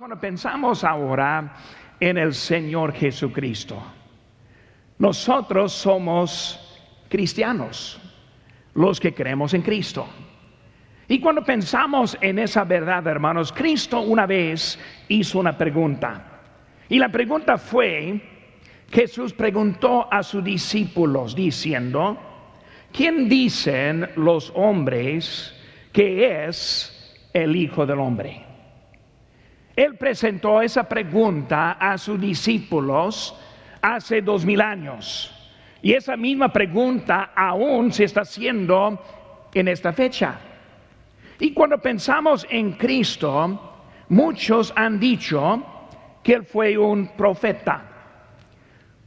cuando pensamos ahora en el Señor Jesucristo, nosotros somos cristianos, los que creemos en Cristo. Y cuando pensamos en esa verdad, hermanos, Cristo una vez hizo una pregunta. Y la pregunta fue, Jesús preguntó a sus discípulos diciendo: ¿quién dicen los hombres que es el Hijo del Hombre? Él presentó esa pregunta a sus discípulos hace 2000 años. Y esa misma pregunta aún se está haciendo en esta fecha. Y cuando pensamos en Cristo, muchos han dicho que Él fue un profeta,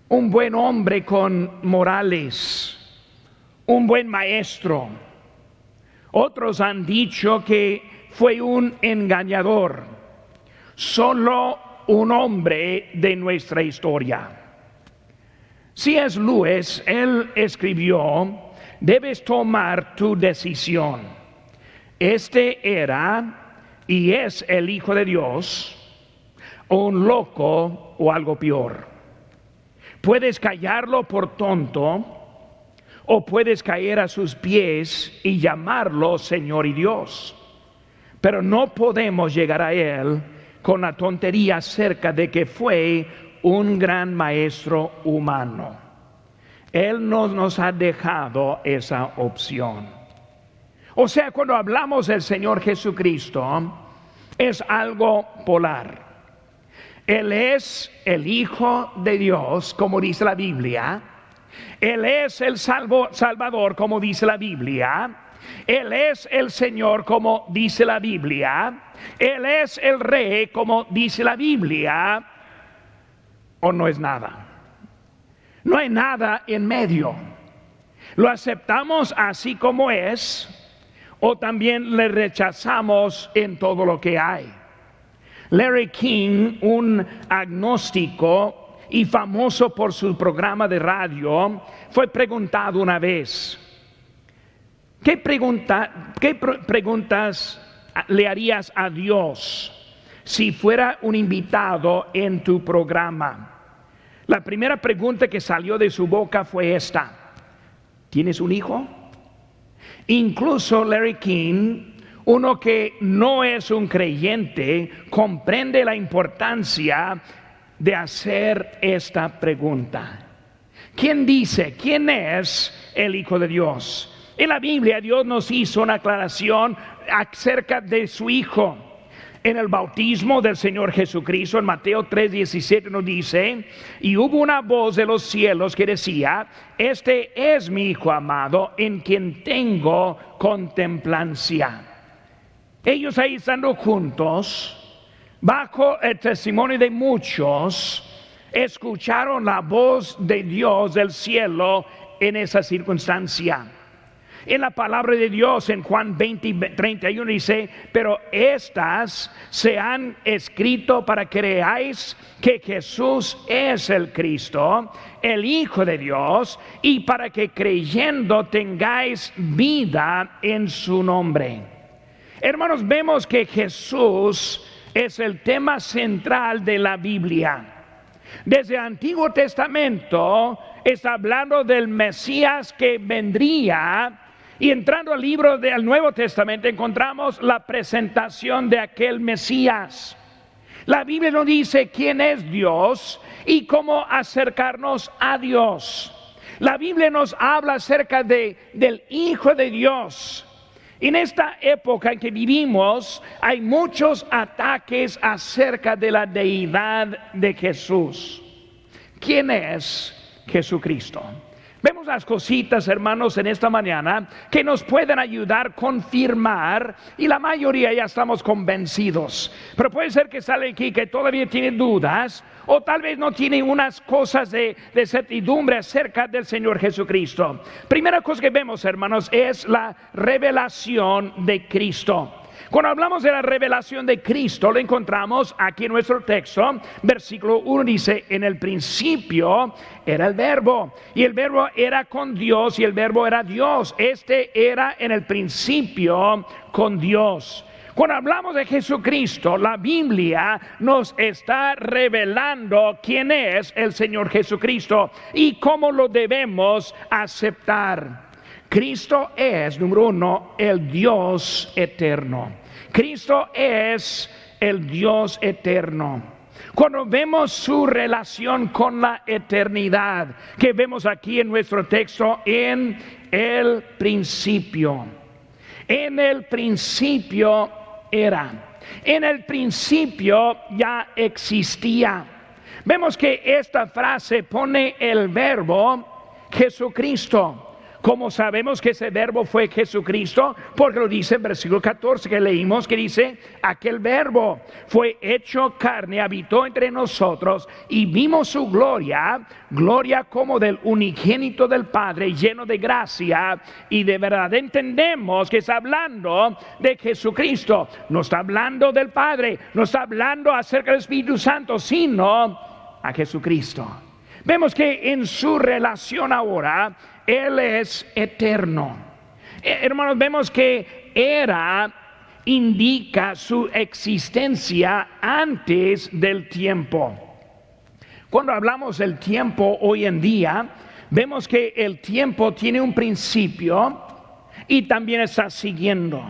un buen hombre con morales, un buen maestro. Otros han dicho que fue un engañador, solo un hombre de nuestra historia. C.S. Lewis, él escribió: debes tomar tu decisión. Este era y es el Hijo de Dios, o un loco o algo peor. Puedes callarlo por tonto, o puedes caer a sus pies y llamarlo Señor y Dios. Pero no podemos llegar a Él con la tontería acerca de que fue un gran maestro humano. Él no nos ha dejado esa opción. O sea, cuando hablamos del Señor Jesucristo, es algo polar. Él es el Hijo de Dios, como dice la Biblia. Él es el Salvador, como dice la Biblia. Él es el Señor, como dice la Biblia. Él es el Rey, como dice la Biblia. ¿O no es nada? No hay nada en medio. Lo aceptamos así como es, o también le rechazamos en todo lo que hay. Larry King, un agnóstico y famoso por su programa de radio, fue preguntado una vez: ¿qué preguntas le harías a Dios si fuera un invitado en tu programa? La primera pregunta que salió de su boca fue esta: ¿tienes un hijo? Incluso Larry King, uno que no es un creyente, comprende la importancia de hacer esta pregunta. ¿Quién dice? ¿Quién es el Hijo de Dios? En la Biblia Dios nos hizo una aclaración acerca de su Hijo. En el bautismo del Señor Jesucristo, en Mateo 3:17 nos dice: y hubo una voz de los cielos que decía: este es mi Hijo amado, en quien tengo contemplancia. Ellos ahí estando juntos, bajo el testimonio de muchos, escucharon la voz de Dios del cielo en esa circunstancia. En la palabra de Dios en Juan 20:31 dice: pero estas se han escrito para que creáis que Jesús es el Cristo, el Hijo de Dios, y para que creyendo tengáis vida en su nombre. Hermanos, vemos que Jesús es el tema central de la Biblia. Desde el Antiguo Testamento está hablando del Mesías que vendría. Y entrando al libro del Nuevo Testamento encontramos la presentación de aquel Mesías. La Biblia nos dice quién es Dios y cómo acercarnos a Dios. La Biblia nos habla acerca del Hijo de Dios. En esta época en que vivimos hay muchos ataques acerca de la deidad de Jesús. ¿Quién es Jesucristo? Vemos las cositas, hermanos, en esta mañana que nos pueden ayudar a confirmar, y la mayoría ya estamos convencidos. Pero puede ser que sale aquí que todavía tiene dudas, o tal vez no tiene unas cosas de certidumbre acerca del Señor Jesucristo. Primera cosa que vemos, hermanos, es la revelación de Cristo. Cuando hablamos de la revelación de Cristo, lo encontramos aquí en nuestro texto. Versículo 1 dice: en el principio era el Verbo, y el Verbo era con Dios, y el Verbo era Dios. Este era en el principio con Dios. Cuando hablamos de Jesucristo, la Biblia nos está revelando quién es el Señor Jesucristo y cómo lo debemos aceptar. Cristo es, número uno, el Dios eterno. Cristo es el Dios eterno. Cuando vemos su relación con la eternidad, que vemos aquí en nuestro texto, en el principio. En el principio era. En el principio ya existía. Vemos que esta frase pone el verbo Jesucristo. ¿Cómo sabemos que ese verbo fue Jesucristo? Porque lo dice en versículo 14 que leímos, que dice: aquel verbo fue hecho carne, habitó entre nosotros y vimos su gloria, gloria como del unigénito del Padre, lleno de gracia y de verdad. Entendemos que está hablando de Jesucristo, no está hablando del Padre, no está hablando acerca del Espíritu Santo, sino a Jesucristo. Vemos que en su relación ahora, Él es eterno. Hermanos, vemos que era indica su existencia antes del tiempo. Cuando hablamos del tiempo hoy en día, vemos que el tiempo tiene un principio y también está siguiendo.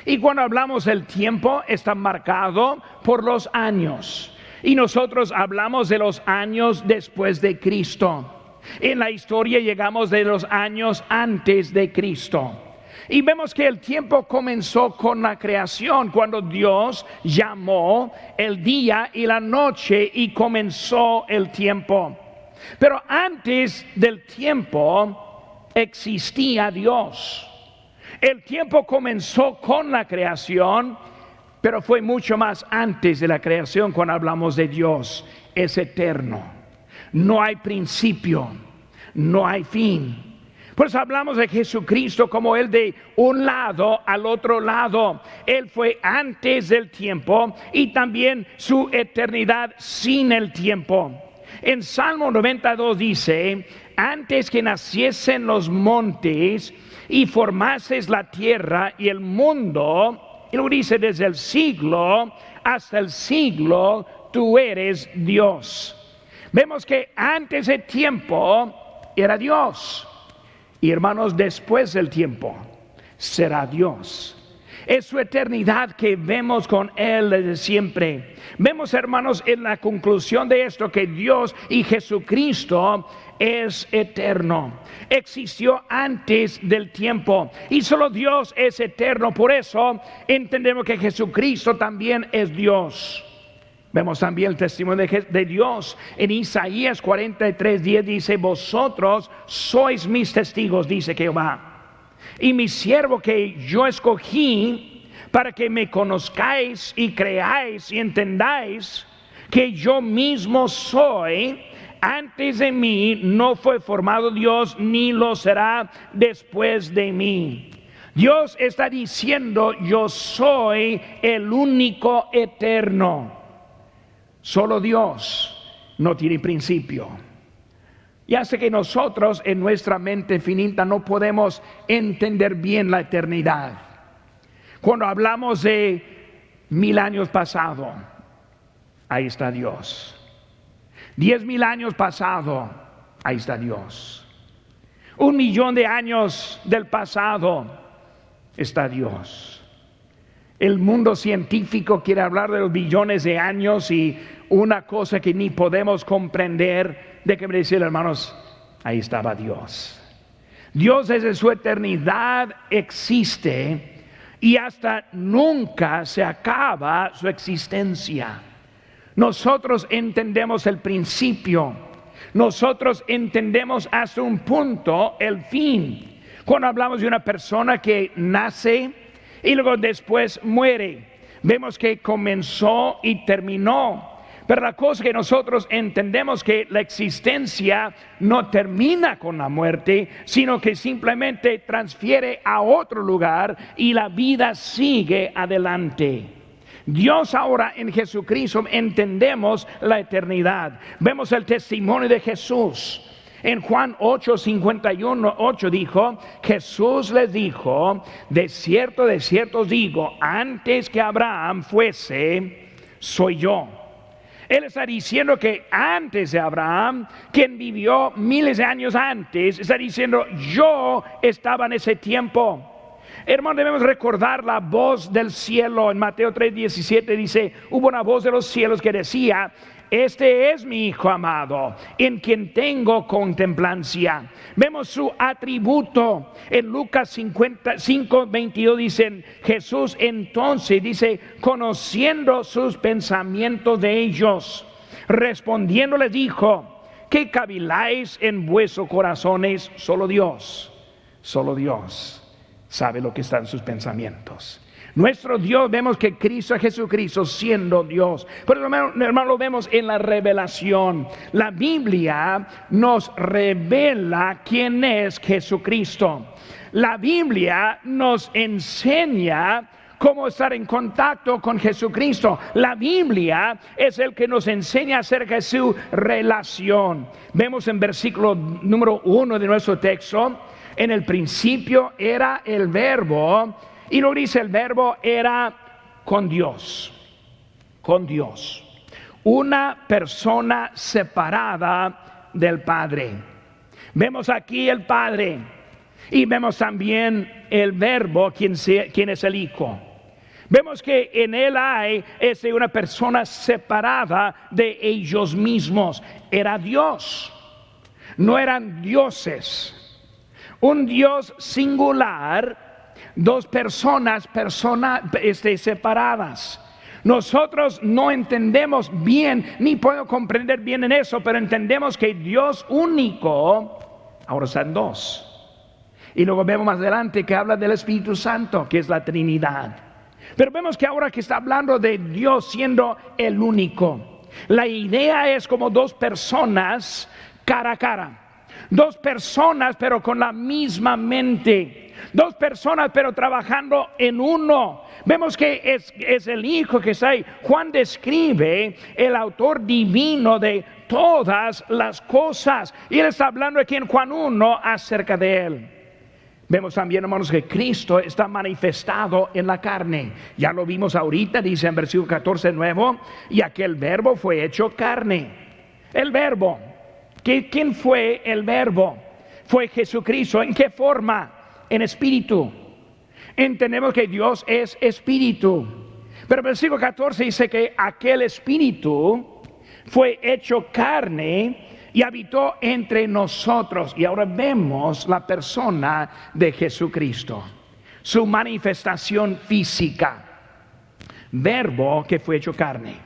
Y cuando hablamos del tiempo, está marcado por los años. Y nosotros hablamos de los años después de Cristo. En la historia llegamos de los años antes de Cristo. Y vemos que el tiempo comenzó con la creación, cuando Dios llamó el día y la noche y comenzó el tiempo. Pero antes del tiempo existía Dios. El tiempo comenzó con la creación, pero fue mucho más antes de la creación. Cuando hablamos de Dios, es eterno. No hay principio, no hay fin. Por eso hablamos de Jesucristo como Él de un lado al otro lado. Él fue antes del tiempo y también su eternidad sin el tiempo. En Salmo 92 dice: antes que naciesen los montes y formases la tierra y el mundo, y lo dice: desde el siglo hasta el siglo, tú eres Dios. Vemos que antes del tiempo era Dios. Y hermanos, después del tiempo será Dios. Es su eternidad que vemos con Él desde siempre. Vemos, hermanos, en la conclusión de esto, que Dios y Jesucristo es eterno. Existió antes del tiempo y solo Dios es eterno. Por eso entendemos que Jesucristo también es Dios. Vemos también el testimonio de Dios en Isaías 43:10 dice: vosotros sois mis testigos, dice Jehová, y mi siervo que yo escogí, para que me conozcáis y creáis y entendáis que yo mismo soy. Antes de mí no fue formado Dios, ni lo será después de mí. Dios está diciendo: yo soy el único eterno. Solo Dios no tiene principio. Y hace que nosotros en nuestra mente finita no podemos entender bien la eternidad. Cuando hablamos de 1000 años pasado, ahí está Dios. 10,000 años pasado, ahí está Dios. 1,000,000 de años del pasado, está Dios. El mundo científico quiere hablar de los billones de años y una cosa que ni podemos comprender. Déjenme decir, hermanos, ahí estaba Dios. Dios desde su eternidad existe y hasta nunca se acaba su existencia. Nosotros entendemos el principio, nosotros entendemos hasta un punto el fin. Cuando hablamos de una persona que nace y luego después muere, vemos que comenzó y terminó. Pero la cosa que nosotros entendemos, que la existencia no termina con la muerte, sino que simplemente transfiere a otro lugar y la vida sigue adelante. Dios ahora en Jesucristo entendemos la eternidad. Vemos el testimonio de Jesús. En Juan 8:51-8 dijo, Jesús les dijo, de cierto os digo, antes que Abraham fuese, soy yo. Él está diciendo que antes de Abraham, quien vivió miles de años antes, está diciendo, yo estaba en ese tiempo. Hermanos, debemos recordar la voz del cielo. En Mateo 3:17 dice, hubo una voz de los cielos que decía, este es mi Hijo amado, en quien tengo contemplancia. Vemos su atributo. En Lucas 5:22 dicen, Jesús entonces dice, conociendo sus pensamientos de ellos, respondiendo les dijo, ¿qué caviláis en vuestros corazones? Solo Dios sabe lo que está en sus pensamientos. Nuestro Dios, vemos que Cristo Jesucristo siendo Dios. Pero hermano, lo vemos en la revelación. La Biblia nos revela quién es Jesucristo. La Biblia nos enseña cómo estar en contacto con Jesucristo. La Biblia es el que nos enseña acerca de su relación. Vemos en versículo número 1 de nuestro texto, en el principio era el Verbo, y luego dice el Verbo era con Dios, una persona separada del Padre. Vemos aquí el Padre y vemos también el Verbo, quien es el Hijo. Vemos que en él hay una persona separada de ellos mismos. Era Dios, no eran dioses. Un Dios singular, dos personas separadas. Nosotros no entendemos bien, ni puedo comprender bien en eso, pero entendemos que Dios único, ahora están dos. Y luego vemos más adelante que habla del Espíritu Santo, que es la Trinidad. Pero vemos que ahora que está hablando de Dios siendo el único, la idea es como dos personas cara a cara. Dos personas pero con la misma mente. Dos personas pero trabajando en uno. Vemos que es el Hijo que está ahí. Juan describe el autor divino de todas las cosas. Y él está hablando aquí en Juan 1 acerca de él. Vemos también, hermanos, que Cristo está manifestado en la carne. Ya lo vimos ahorita, dice en versículo 14 nuevo, y aquel Verbo fue hecho carne. El Verbo. ¿Quién fue el Verbo? Fue Jesucristo. ¿En qué forma? En espíritu. Entendemos que Dios es espíritu. Pero el versículo 14 dice que aquel espíritu fue hecho carne y habitó entre nosotros. Y ahora vemos la persona de Jesucristo, su manifestación física. Verbo que fue hecho carne.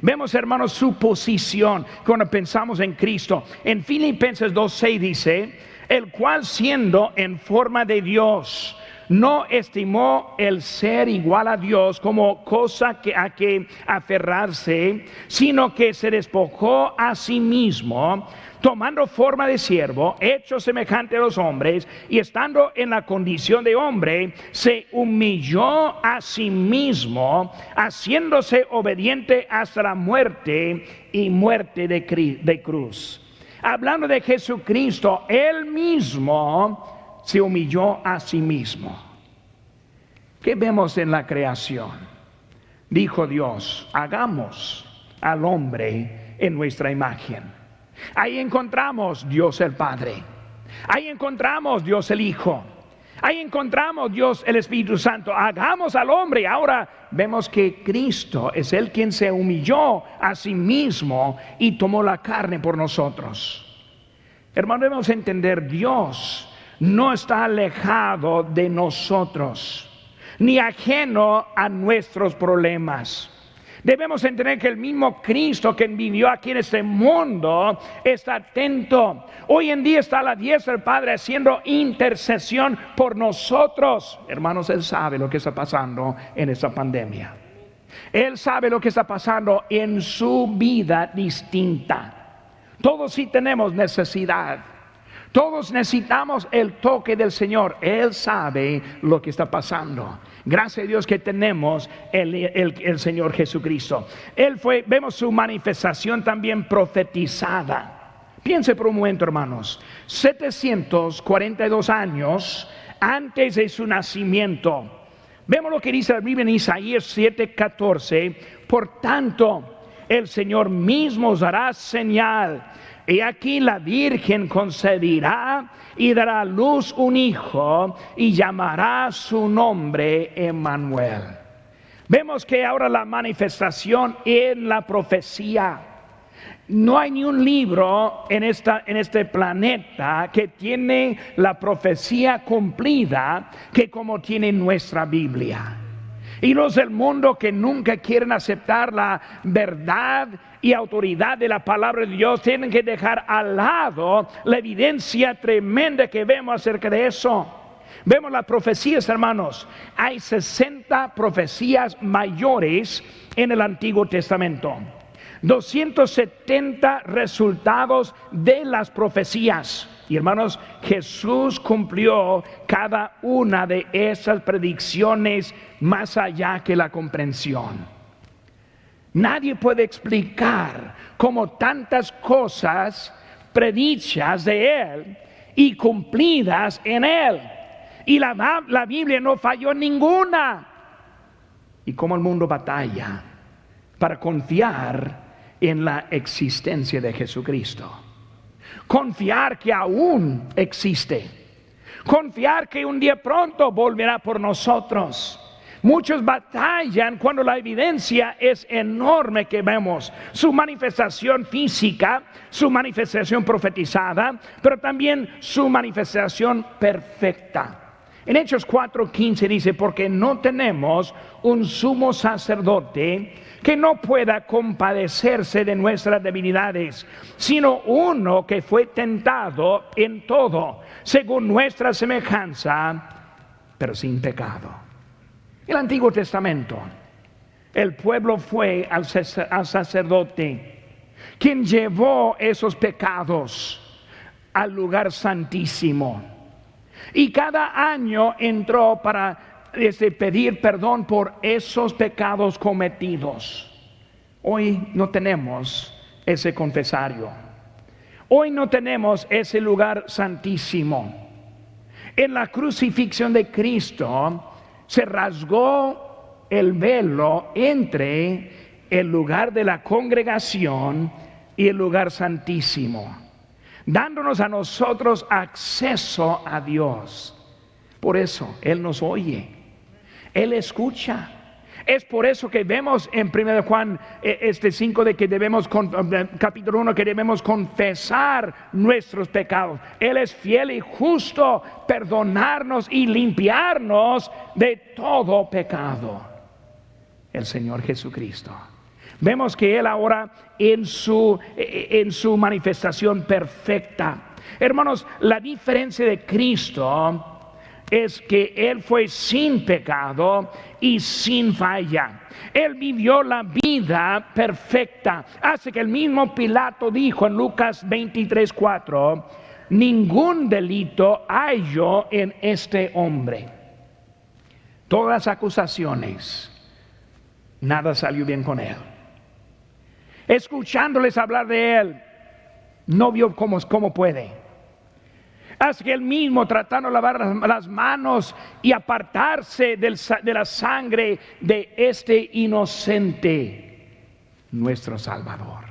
Vemos, hermanos, su posición cuando pensamos en Cristo. En Filipenses 2:6 dice, el cual siendo en forma de Dios, no estimó el ser igual a Dios como cosa a que aferrarse, sino que se despojó a sí mismo, tomando forma de siervo, hecho semejante a los hombres, y estando en la condición de hombre, se humilló a sí mismo, haciéndose obediente hasta la muerte y muerte de cruz. Hablando de Jesucristo, Él mismo se humilló a sí mismo. ¿Qué vemos en la creación? Dijo Dios, hagamos al hombre en nuestra imagen. Ahí encontramos Dios el Padre. Ahí encontramos Dios el Hijo. Ahí encontramos Dios el Espíritu Santo. Hagamos al hombre. Ahora vemos que Cristo es el quien se humilló a sí mismo y tomó la carne por nosotros. Hermanos, debemos entender, Dios no está alejado de nosotros, ni ajeno a nuestros problemas. Debemos entender que el mismo Cristo que vivió aquí en este mundo está atento. Hoy en día está a la diestra del Padre haciendo intercesión por nosotros. Hermanos, Él sabe lo que está pasando en esta pandemia. Él sabe lo que está pasando en su vida distinta. Todos sí tenemos necesidad. Todos necesitamos el toque del Señor. Él sabe lo que está pasando. Gracias a Dios que tenemos el Señor Jesucristo. Vemos su manifestación también profetizada. Piense por un momento, hermanos. 742 años antes de su nacimiento. Vemos lo que dice la Biblia en Isaías 7:14. Por tanto, el Señor mismo os dará señal. Y aquí la Virgen concebirá y dará a luz un hijo y llamará su nombre Emmanuel. Vemos que ahora la manifestación en la profecía. No hay ni un libro en este planeta que tiene la profecía cumplida que como tiene nuestra Biblia. Y los del mundo que nunca quieren aceptar la verdad y autoridad de la palabra de Dios tienen que dejar al lado la evidencia tremenda que vemos acerca de eso. Vemos las profecías, hermanos. Hay 60 profecías mayores en el Antiguo Testamento. 270 resultados de las profecías. Y hermanos, Jesús cumplió cada una de esas predicciones más allá que la comprensión. Nadie puede explicar cómo tantas cosas predichas de Él y cumplidas en Él. Y la Biblia no falló en ninguna. Y cómo el mundo batalla para confiar en la existencia de Jesucristo. Confiar que aún existe. Confiar que un día pronto volverá por nosotros. Muchos batallan cuando la evidencia es enorme que vemos. Su manifestación física, su manifestación profetizada, pero también su manifestación perfecta. En Hechos 4:15 dice, porque no tenemos un sumo sacerdote que no pueda compadecerse de nuestras debilidades, sino uno que fue tentado en todo, según nuestra semejanza, pero sin pecado. En el Antiguo Testamento, el pueblo fue al sacerdote, quien llevó esos pecados al lugar santísimo. Y cada año entró para pedir perdón por esos pecados cometidos. Hoy no tenemos ese confesario. Hoy no tenemos ese lugar santísimo. En la crucifixión de Cristo se rasgó el velo entre el lugar de la congregación y el lugar santísimo, dándonos a nosotros acceso a Dios. Por eso Él nos oye, Él escucha. Es por eso que vemos en 1 Juan 5 de que debemos, capítulo 1, que debemos confesar nuestros pecados. Él es fiel y justo, perdonarnos y limpiarnos de todo pecado. El Señor Jesucristo. Vemos que Él ahora en su manifestación perfecta. Hermanos, la diferencia de Cristo es que Él fue sin pecado y sin falla. Él vivió la vida perfecta. Hace que el mismo Pilato dijo en Lucas 23:4, ningún delito hallo en este hombre. Todas las acusaciones, nada salió bien con Él. Escuchándoles hablar de Él, no vio cómo puede. Haz que Él mismo, tratando de lavar las manos y apartarse de la sangre de este inocente, nuestro Salvador.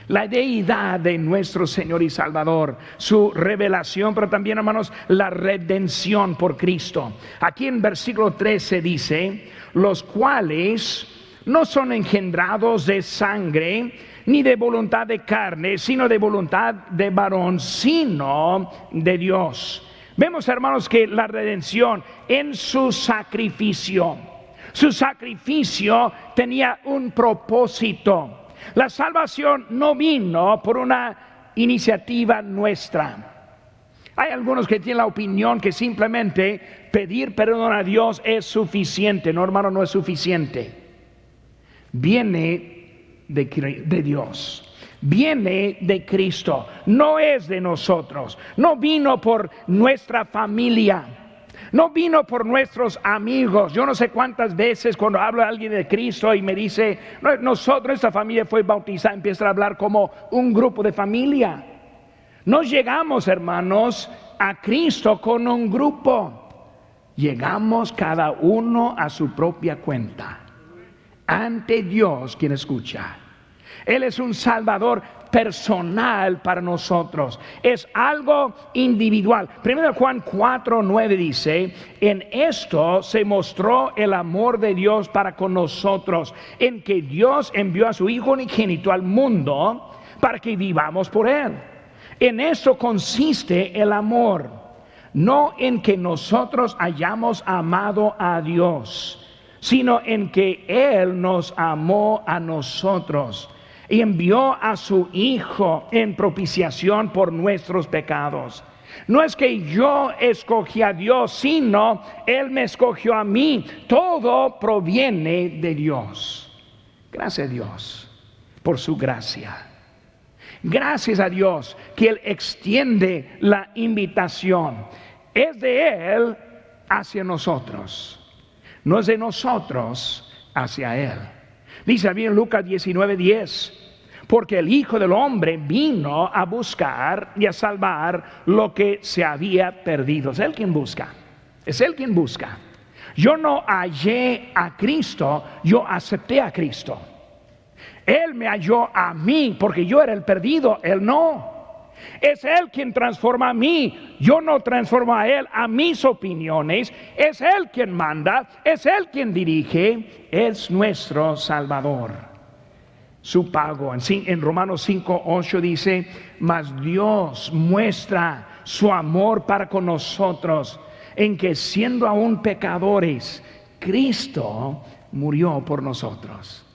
La deidad de nuestro Señor y Salvador, su revelación, pero también, hermanos, la redención por Cristo. Aquí en versículo 13 dice, los cuales no son engendrados de sangre, ni de voluntad de carne, sino de voluntad de varón, sino de Dios. Vemos, hermanos, que la redención en su sacrificio tenía un propósito. La salvación no vino por una iniciativa nuestra. Hay algunos que tienen la opinión que simplemente pedir perdón a Dios es suficiente. No, hermano, no es suficiente. Viene de Dios, viene de Cristo, no es de nosotros, no vino por nuestra familia, no vino por nuestros amigos. Yo no sé cuántas veces cuando hablo a alguien de Cristo y me dice, nuestra familia fue bautizada, empieza a hablar como un grupo de familia. No llegamos, hermanos, a Cristo con un grupo. Llegamos cada uno a su propia cuenta, ante Dios quien escucha. Él es un Salvador personal para nosotros. Es algo individual. 1 Juan 4:9 dice: en esto se mostró el amor de Dios para con nosotros, en que Dios envió a su Hijo unigénito al mundo para que vivamos por Él. En esto consiste el amor, no en que nosotros hayamos amado a Dios, sino en que Él nos amó a nosotros y envió a su Hijo en propiciación por nuestros pecados. No es que yo escogí a Dios, sino Él me escogió a mí. Todo proviene de Dios. Gracias a Dios por su gracia. Gracias a Dios que Él extiende la invitación. Es de Él hacia nosotros, no es de nosotros hacia Él. Dice también en Lucas 19:10: porque el Hijo del Hombre vino a buscar y a salvar lo que se había perdido. Es Él quien busca, es Él quien busca. Yo no hallé a Cristo, yo acepté a Cristo. Él me halló a mí porque yo era el perdido, Él no. Es Él quien transforma a mí, yo no transformo a Él a mis opiniones. Es Él quien manda, es Él quien dirige, es nuestro Salvador. Su pago, en Romanos 5:8 dice: mas Dios muestra su amor para con nosotros, en que siendo aún pecadores, Cristo murió por nosotros.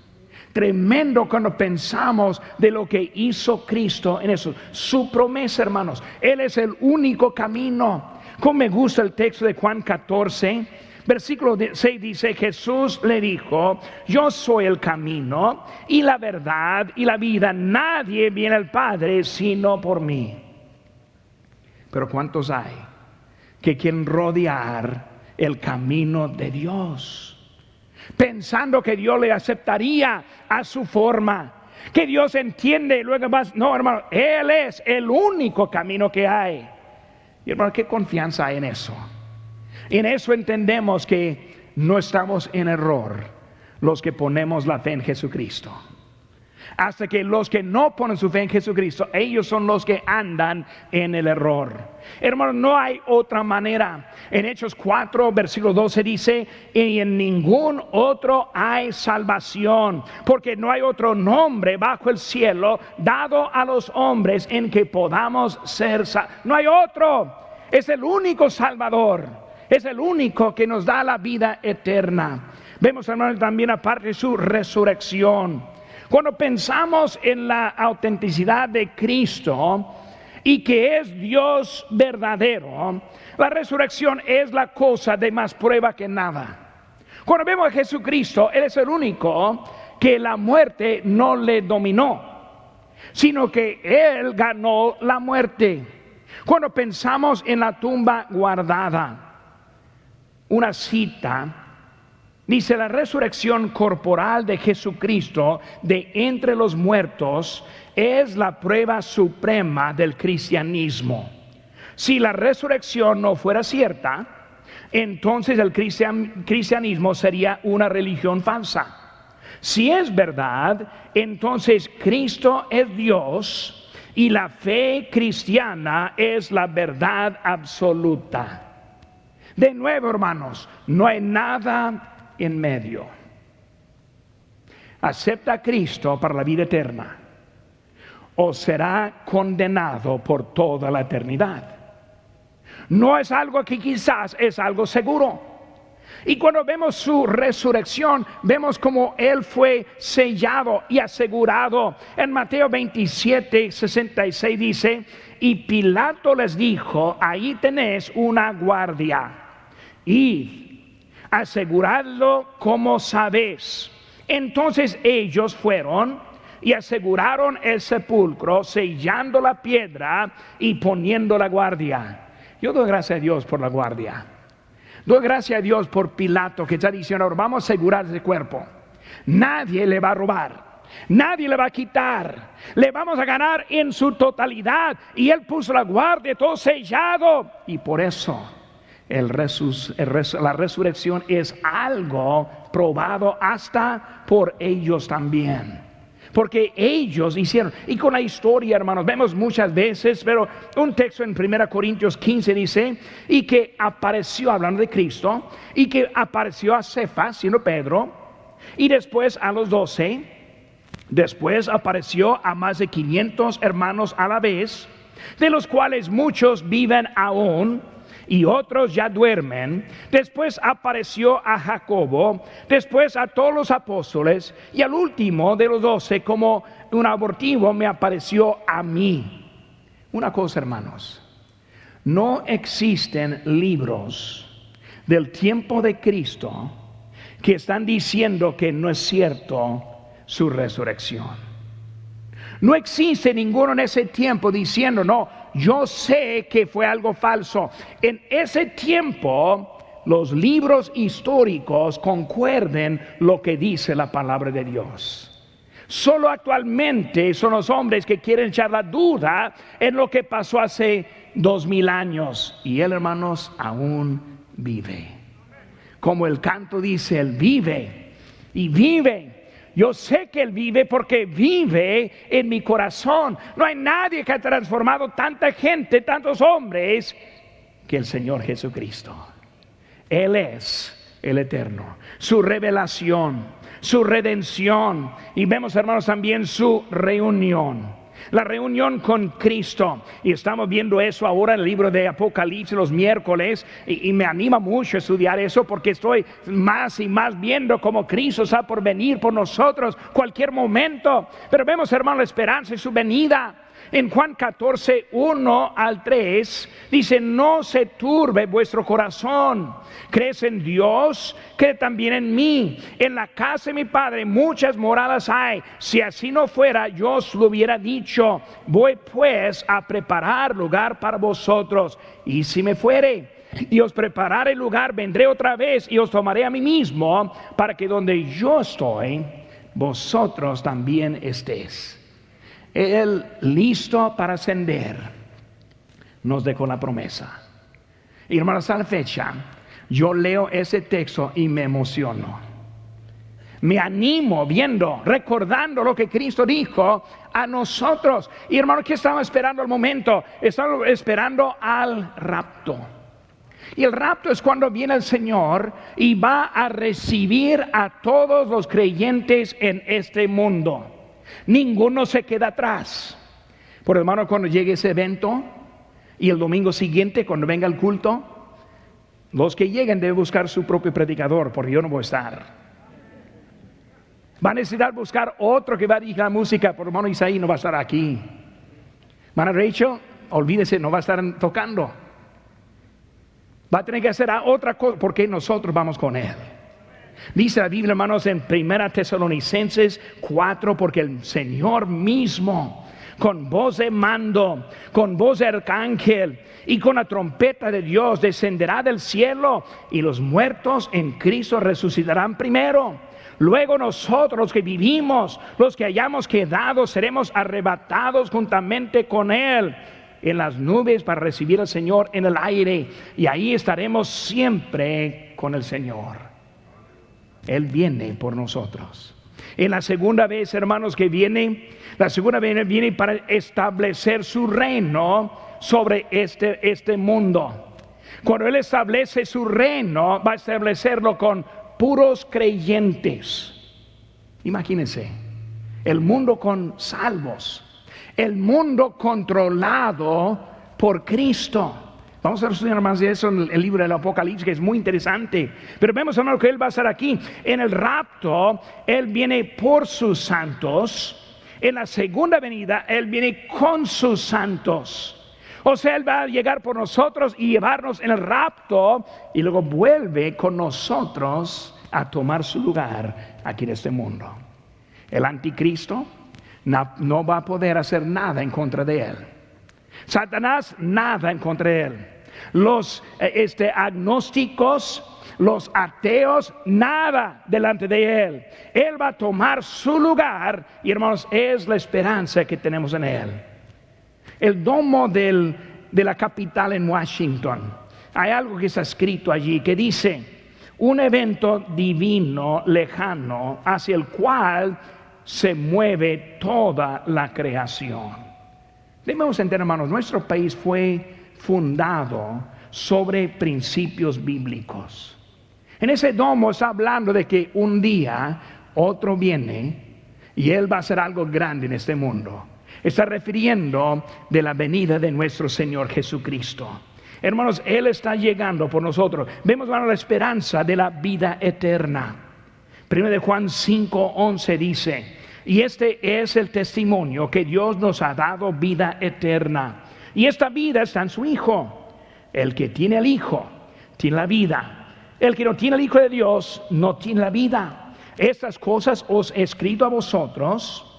Tremendo cuando pensamos de lo que hizo Cristo en eso. Su promesa, hermanos, Él es el único camino. Como me gusta el texto de Juan 14, versículo 6 dice: Jesús le dijo: yo soy el camino y la verdad y la vida. Nadie viene al Padre sino por mí. Pero ¿cuántos hay que quieren rodear el camino de Dios, pensando que Dios le aceptaría a su forma, que Dios entiende y luego más? No, hermano, Él es el único camino que hay. Y hermano, ¿qué confianza hay en eso? En eso entendemos que no estamos en error los que ponemos la fe en Jesucristo. Hasta que los que no ponen su fe en Jesucristo, ellos son los que andan en el error. Hermano, no hay otra manera. En Hechos 4, versículo 12 dice: y en ningún otro hay salvación, porque no hay otro nombre bajo el cielo dado a los hombres en que podamos ser salvos. No hay otro. Es el único Salvador. Es el único que nos da la vida eterna. Vemos, hermano, también aparte de su resurrección. Cuando pensamos en la autenticidad de Cristo y que es Dios verdadero, la resurrección es la cosa de más prueba que nada. Cuando vemos a Jesucristo, Él es el único que la muerte no le dominó, sino que Él ganó la muerte. Cuando pensamos en la tumba guardada, una cita dice: la resurrección corporal de Jesucristo de entre los muertos es la prueba suprema del cristianismo. Si la resurrección no fuera cierta, entonces el cristianismo sería una religión falsa. Si es verdad, entonces Cristo es Dios y la fe cristiana es la verdad absoluta. De nuevo, hermanos, no hay nada en medio. Acepta a Cristo para la vida eterna o será condenado por toda la eternidad. No es algo que quizás, es algo seguro. Y cuando vemos su resurrección, vemos como Él fue sellado y asegurado. En Mateo 27:66 dice: y Pilato les dijo: ahí tenéis una guardia, id, aseguradlo como sabéis. Entonces ellos fueron y aseguraron el sepulcro, sellando la piedra y poniendo la guardia. Yo doy gracias a Dios por la guardia. Doy gracias a Dios por Pilato, que está diciendo: ahora vamos a asegurar ese cuerpo. Nadie le va a robar. Nadie le va a quitar. Le vamos a ganar en su totalidad. Y Él puso la guardia, todo sellado. Y por eso la resurrección es algo probado hasta por ellos también. Porque ellos hicieron, y con la historia, hermanos, vemos muchas veces, pero un texto en 1 Corintios 15 dice, y que apareció, hablando de Cristo, y que apareció a Cefas, siendo Pedro, y después a los 12, después apareció a más de 500 hermanos a la vez, de los cuales muchos viven aún, y otros ya duermen. Después apareció a Jacobo, después a todos los apóstoles, y al último de los 12, como un abortivo, me apareció a mí. Una cosa, hermanos, no existen libros del tiempo de Cristo que están diciendo que no es cierto su resurrección. No existe ninguno en ese tiempo diciendo, no, yo sé que fue algo falso. En ese tiempo, los libros históricos concuerden lo que dice la palabra de Dios. Solo actualmente son los hombres que quieren echar la duda en lo que pasó hace 2000 años. Y Él, hermanos, aún vive. Como el canto dice, Él vive y vive. Yo sé que Él vive porque vive en mi corazón. No hay nadie que ha transformado tanta gente, tantos hombres, que el Señor Jesucristo. Él es el eterno. Su revelación, su redención. Y vemos, hermanos, también su reunión. La reunión con Cristo. Y estamos viendo eso ahora en el libro de Apocalipsis los miércoles. Y me anima mucho a estudiar eso, porque estoy más y más viendo cómo Cristo está por venir por nosotros cualquier momento. Pero vemos, hermano, la esperanza de su venida. En Juan 14, 1 al 3 dice, no se turbe vuestro corazón. ¿Crees en Dios? Cree también en mí. En la casa de mi Padre muchas moradas hay. Si así no fuera, yo os lo hubiera dicho. Voy pues a preparar lugar para vosotros. Y si me fuere y os prepararé lugar, vendré otra vez y os tomaré a mí mismo, para que donde yo estoy, vosotros también estéis. Él, listo para ascender, nos dejó la promesa. Y hermanos, a la fecha, yo leo ese texto y me emociono. Me animo viendo, recordando lo que Cristo dijo a nosotros. Y hermanos, ¿qué estamos esperando al momento? Estamos esperando al rapto. Y el rapto es cuando viene el Señor y va a recibir a todos los creyentes en este mundo. Ninguno se queda atrás. Por hermano, cuando llegue ese evento y el domingo siguiente, cuando venga el culto, los que lleguen deben buscar su propio predicador, porque yo no voy a estar. Va a necesitar buscar otro que va a dirigir la música, por hermano Isaí no va a estar aquí. Hermana Rachel, olvídese, no va a estar tocando. Va a tener que hacer otra cosa, porque nosotros vamos con Él. Dice la Biblia, hermanos, en 1 Tesalonicenses 4, porque el Señor mismo, con voz de mando, con voz de arcángel y con la trompeta de Dios, descenderá del cielo, y los muertos en Cristo resucitarán primero. Luego nosotros, los que vivimos, los que hayamos quedado, seremos arrebatados juntamente con Él en las nubes para recibir al Señor en el aire, y ahí estaremos siempre con el Señor. Él viene por nosotros. En la segunda vez, hermanos, que viene, la segunda vez viene para establecer su reino sobre este mundo. Cuando Él establece su reino, va a establecerlo con puros creyentes. Imagínense, el mundo con salvos, el mundo controlado por Cristo. Vamos a estudiar más de eso en el libro del Apocalipsis, que es muy interesante. Pero vemos, hermano, que Él va a estar aquí. En el rapto, Él viene por sus santos. En la segunda venida, Él viene con sus santos. O sea, Él va a llegar por nosotros y llevarnos en el rapto, y luego vuelve con nosotros a tomar su lugar aquí en este mundo. El anticristo no va a poder hacer nada en contra de Él. Satanás, nada en contra de Él. Los agnósticos, los ateos, nada delante de Él. Él va a tomar su lugar y, hermanos, es la esperanza que tenemos en Él. El domo de la capital en Washington, hay algo que está escrito allí que dice: un evento divino lejano hacia el cual se mueve toda la creación. Debemos entender, hermanos, nuestro país fue fundado sobre principios bíblicos. En ese domo está hablando de que un día otro viene y Él va a hacer algo grande en este mundo. Está refiriendo de la venida de nuestro Señor Jesucristo. Hermanos, Él está llegando por nosotros. Vemos, hermanos, la esperanza de la vida eterna. 1 Juan 5:11 dice: y este es el testimonio que Dios nos ha dado, vida eterna. Y esta vida está en su Hijo. El que tiene al Hijo tiene la vida. El que no tiene al Hijo de Dios no tiene la vida. Estas cosas os he escrito a vosotros,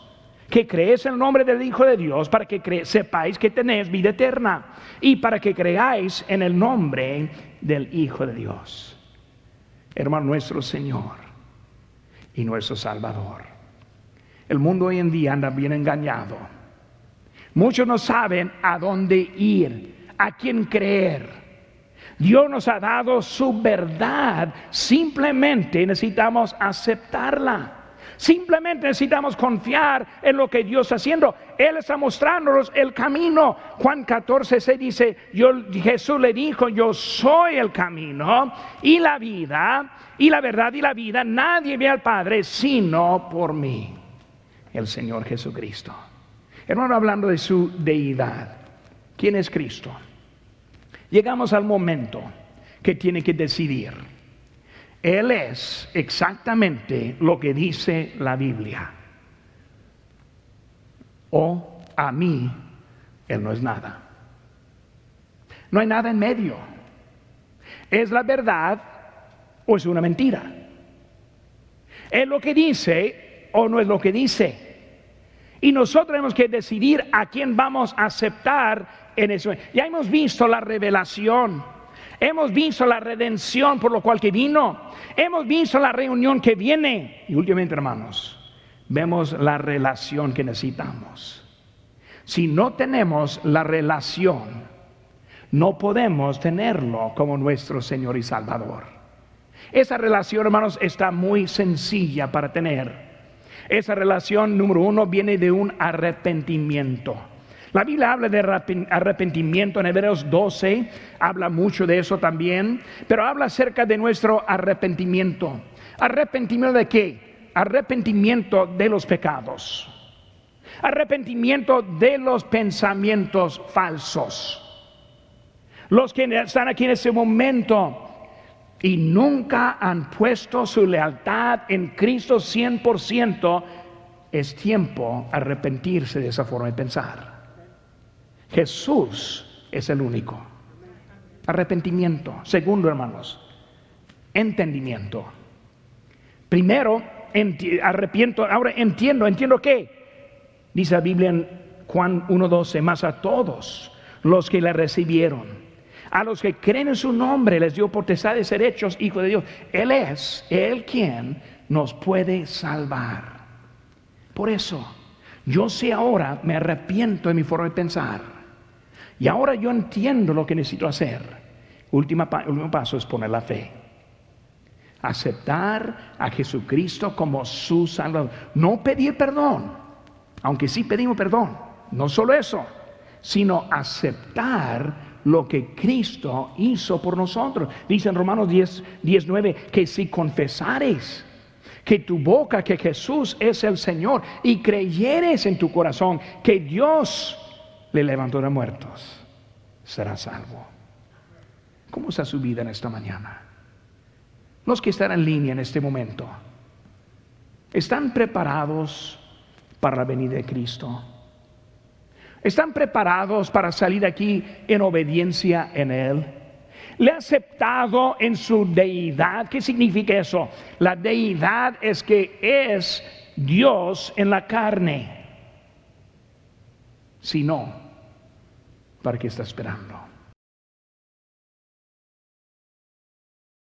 que creéis en el nombre del Hijo de Dios, para que sepáis que tenéis vida eterna, y para que creáis en el nombre del Hijo de Dios. Hermano, nuestro Señor y nuestro Salvador. El mundo hoy en día anda bien engañado. Muchos no saben a dónde ir, a quién creer. Dios nos ha dado su verdad, simplemente necesitamos aceptarla. Simplemente necesitamos confiar en lo que Dios está haciendo. Él está mostrándonos el camino. Juan 14:6 dice: Jesús le dijo: yo soy el camino y la vida y la verdad y la vida. Nadie ve al Padre sino por mí, el Señor Jesucristo. Hermano, hablando de su deidad, ¿quién es Cristo? Llegamos al momento que tiene que decidir. Él es exactamente lo que dice la Biblia. O a mí, Él no es nada. No hay nada en medio. ¿Es la verdad o es una mentira? ¿Es lo que dice o no es lo que dice? Y nosotros tenemos que decidir a quién vamos a aceptar en eso. Ya hemos visto la revelación. Hemos visto la redención por lo cual que vino. Hemos visto la reunión que viene. Y últimamente, hermanos, vemos la relación que necesitamos. Si no tenemos la relación, no podemos tenerlo como nuestro Señor y Salvador. Esa relación, hermanos, está muy sencilla para tener. Esa relación, número uno, viene de un arrepentimiento. La Biblia habla de arrepentimiento en Hebreos 12, habla mucho de eso también, pero habla acerca de nuestro arrepentimiento. ¿Arrepentimiento de qué? Arrepentimiento de los pecados. Arrepentimiento de los pensamientos falsos. Los que están aquí en este momento y nunca han puesto su lealtad en Cristo 100%, es tiempo de arrepentirse de esa forma de pensar. Jesús es el único. Arrepentimiento. Segundo, hermanos, entendimiento. Primero, arrepiento. Ahora entiendo qué. Dice la Biblia en Juan 1:12: mas a todos los que le recibieron, a los que creen en su nombre, les dio potestad de ser hechos hijos de Dios. Él es Él quien nos puede salvar. Por eso, yo sé ahora, me arrepiento de mi forma de pensar. Y ahora yo entiendo lo que necesito hacer. Último paso es poner la fe. Aceptar a Jesucristo como su Salvador. No pedir perdón, aunque sí pedimos perdón. No solo eso, sino aceptar lo que Cristo hizo por nosotros. Dice en Romanos 10:9 que si confesares que tu boca que Jesús es el Señor y creyeres en tu corazón que Dios le levantó de muertos, serás salvo. ¿Cómo está su vida en esta mañana? Los que están en línea en este momento, ¿están preparados para la venida de Cristo? ¿Están preparados para salir de aquí en obediencia en Él? ¿Le ha aceptado en su deidad? ¿Qué significa eso? La deidad es que es Dios en la carne. Si no, ¿para qué está esperando?